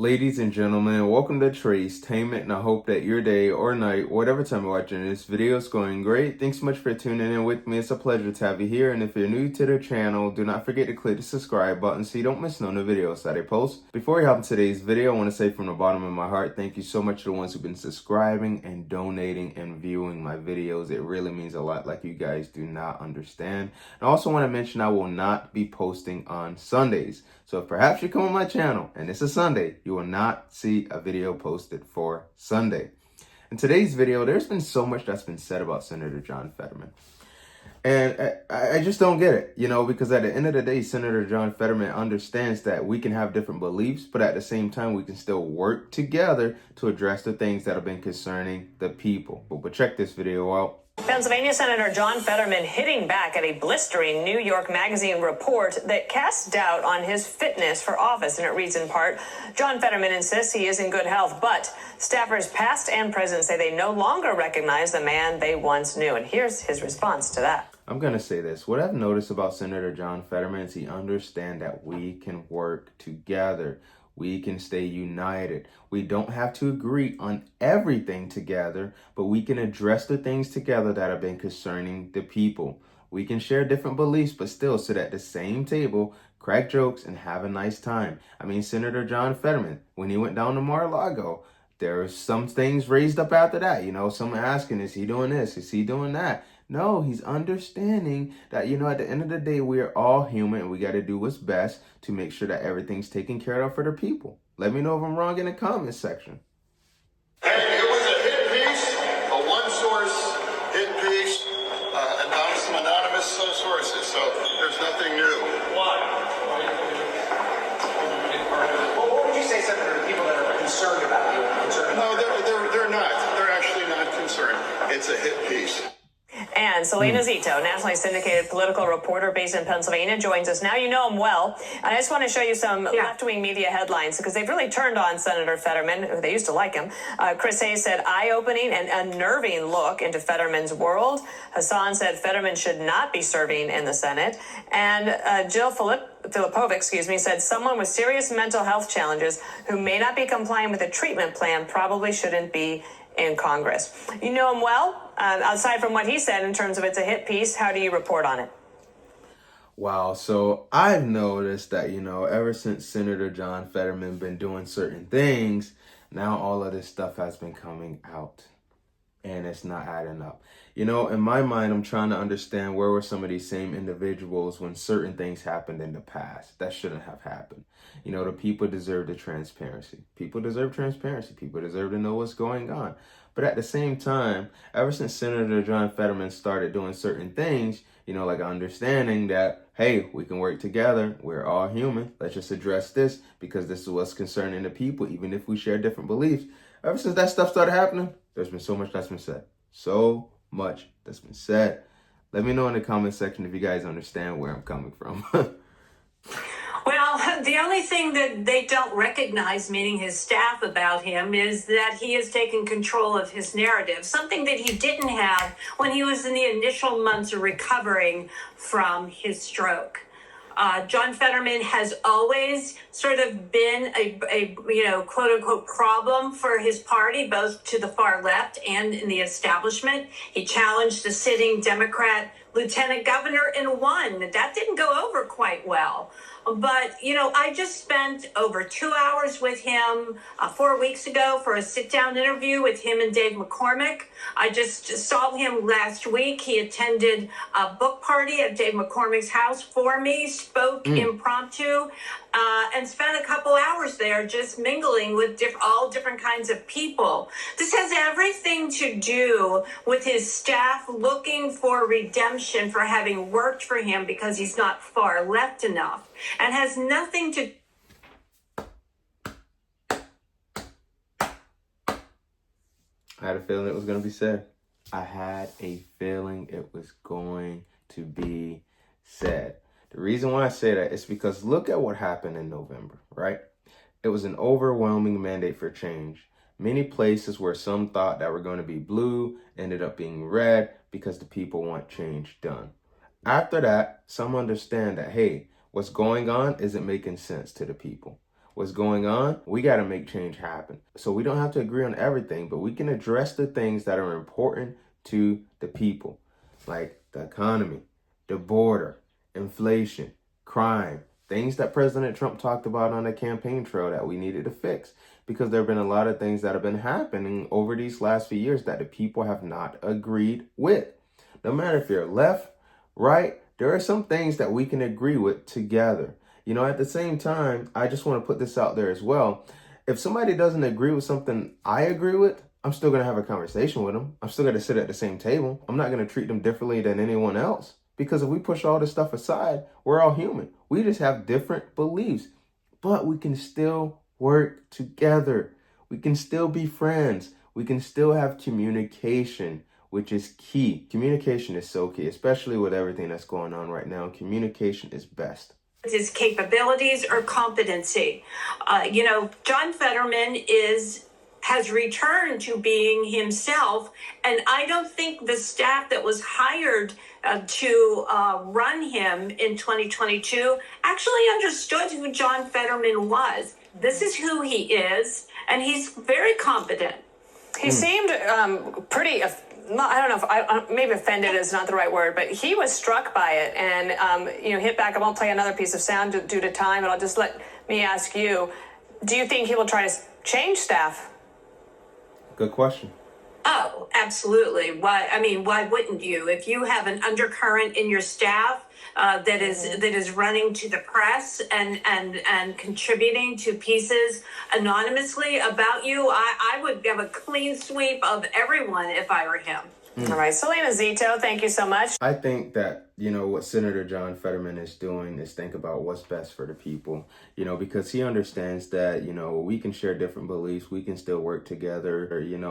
Ladies and gentlemen, welcome to Tracetainment, and I hope that your day or night, whatever time you're watching this video, is going great. Thanks so much for tuning in with me. It's a pleasure to have you here, and if you're new to the channel, do not forget to click the subscribe button so you don't miss none of the videos that I post. Before we hop into today's video, I want to say from the bottom of my heart, thank you so much to the ones who've been subscribing and donating and viewing my videos. It really means a lot, like you guys do not understand. I also want to mention I will not be posting on Sundays. So if perhaps you come on my channel and it's a Sunday, you will not see a video posted for Sunday. In today's video, there's been so much that's been said about Senator John Fetterman. And I just don't get it, because at the end of the day, Senator John Fetterman understands that we can have different beliefs, but at the same time, we can still work together to address the things that have been concerning the people. But check this video out. Pennsylvania Senator John Fetterman hitting back at a blistering New York Magazine report that casts doubt on his fitness for office. And it reads in part, John Fetterman insists he is in good health, but staffers past and present say they no longer recognize the man they once knew. And here's his response to that. I'm going to say this. What I've noticed about Senator John Fetterman is he understands that we can work together. We can stay united. We don't have to agree on everything together, but we can address the things together that have been concerning the people. We can share different beliefs, but still sit at the same table, crack jokes, and have a nice time. I mean, Senator John Fetterman, when he went down to Mar-a-Lago, there were some things raised up after that. Someone asking, is he doing this? Is he doing that? No, he's understanding that, at the end of the day, we are all human and we got to do what's best to make sure that everything's taken care of for the people. Let me know if I'm wrong in the comments section. Hey, it was a hit piece, a one-source hit piece, and down some anonymous sources, so there's nothing new. Why? Well, what would you say, Senator, to people that are concerned about you? No, they're not. They're actually not concerned. It's a hit piece. And Selena Zito, nationally syndicated political reporter based in Pennsylvania, joins us now. You know him well. And I just want to show you some left-wing media headlines because they've really turned on Senator Fetterman. They used to like him. Chris Hayes said, eye-opening and unnerving look into Fetterman's world. Hassan said Fetterman should not be serving in the Senate. And Jill Filipovic, said someone with serious mental health challenges who may not be complying with a treatment plan probably shouldn't be in Congress. You know him well. Aside from what he said in terms of it's a hit piece, how do you report on it? Wow. So I've noticed that, ever since Senator John Fetterman been doing certain things, now all of this stuff has been coming out and it's not adding up. In my mind, I'm trying to understand where were some of these same individuals when certain things happened in the past that shouldn't have happened. The people deserve the transparency. People deserve transparency. People deserve to know what's going on. But at the same time, ever since Senator John Fetterman started doing certain things, like understanding that, hey, we can work together. We're all human. Let's just address this because this is what's concerning the people, even if we share different beliefs. Ever since that stuff started happening, there's been so much that's been said. So much that's been said. Let me know in the comment section if you guys understand where I'm coming from. Well, the only thing that they don't recognize, meaning his staff, about him is that he has taken control of his narrative, something that he didn't have when he was in the initial months of recovering from his stroke. John Fetterman has always sort of been a quote unquote problem for his party, both to the far left and in the establishment. He challenged the sitting Democrat lieutenant governor and won. That didn't go over quite well. But, I just spent over 2 hours with him 4 weeks ago for a sit-down interview with him and Dave McCormick. I just saw him last week. He attended a book party at Dave McCormick's house for me, spoke impromptu, and spent a couple hours there just mingling with all different kinds of people. This has everything to do with his staff looking for redemption for having worked for him because he's not far left enough, and has nothing to... I had a feeling it was going to be said. I had a feeling it was going to be said. The reason why I say that is because look at what happened in November, right? It was an overwhelming mandate for change. Many places where some thought that were going to be blue ended up being red because the people want change done. After that, some understand that, hey, what's going on isn't making sense to the people. what's going on, we got to make change happen. So we don't have to agree on everything, but we can address the things that are important to the people, like the economy, the border, inflation, crime, things that President Trump talked about on the campaign trail that we needed to fix, because there have been a lot of things that have been happening over these last few years that the people have not agreed with. No matter if you're left, right, there are some things that we can agree with together. You know, at the same time, I just want to put this out there as well. If somebody doesn't agree with something I agree with, I'm still going to have a conversation with them. I'm still going to sit at the same table. I'm not going to treat them differently than anyone else. Because if we push all this stuff aside, we're all human. We just have different beliefs. But we can still work together. We can still be friends. We can still have communication, which is key. Communication is so key, especially with everything that's going on right now. Communication is best. His capabilities or competency. John Fetterman has returned to being himself, and I don't think the staff that was hired to run him in 2022 actually understood who John Fetterman was. This is who he is, and he's very competent. He seemed pretty, I don't know if maybe offended is not the right word, but he was struck by it and, hit back. I won't play another piece of sound due to time, but I'll just let me ask you, do you think he will try to change staff? Good question. Oh, absolutely. Why wouldn't you? If you have an undercurrent in your staff that is running to the press and contributing to pieces anonymously about you, I would have a clean sweep of everyone if I were him. All right, Selena Zito, thank you so much. I think that, what Senator John Fetterman is doing is think about what's best for the people, because he understands that, we can share different beliefs. We can still work together.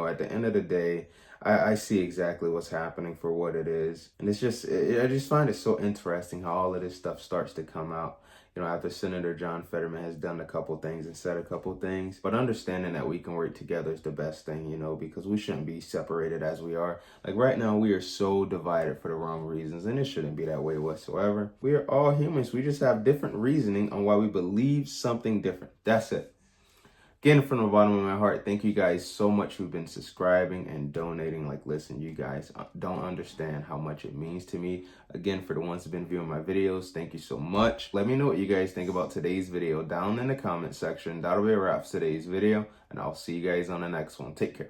At the end of the day, I see exactly what's happening for what it is. And it's just, I just find it so interesting how all of this stuff starts to come out. After Senator John Fetterman has done a couple things and said a couple things, but understanding that we can work together is the best thing, because we shouldn't be separated as we are. Like right now, we are so divided for the wrong reasons, and it shouldn't be that way whatsoever. We are all humans. We just have different reasoning on why we believe something different. That's it. Again, from the bottom of my heart, thank you guys so much who've been subscribing and donating. Like, listen, you guys don't understand how much it means to me. Again, for the ones who've been viewing my videos, thank you so much. Let me know what you guys think about today's video down in the comment section. That'll be a wrap for today's video, and I'll see you guys on the next one. Take care.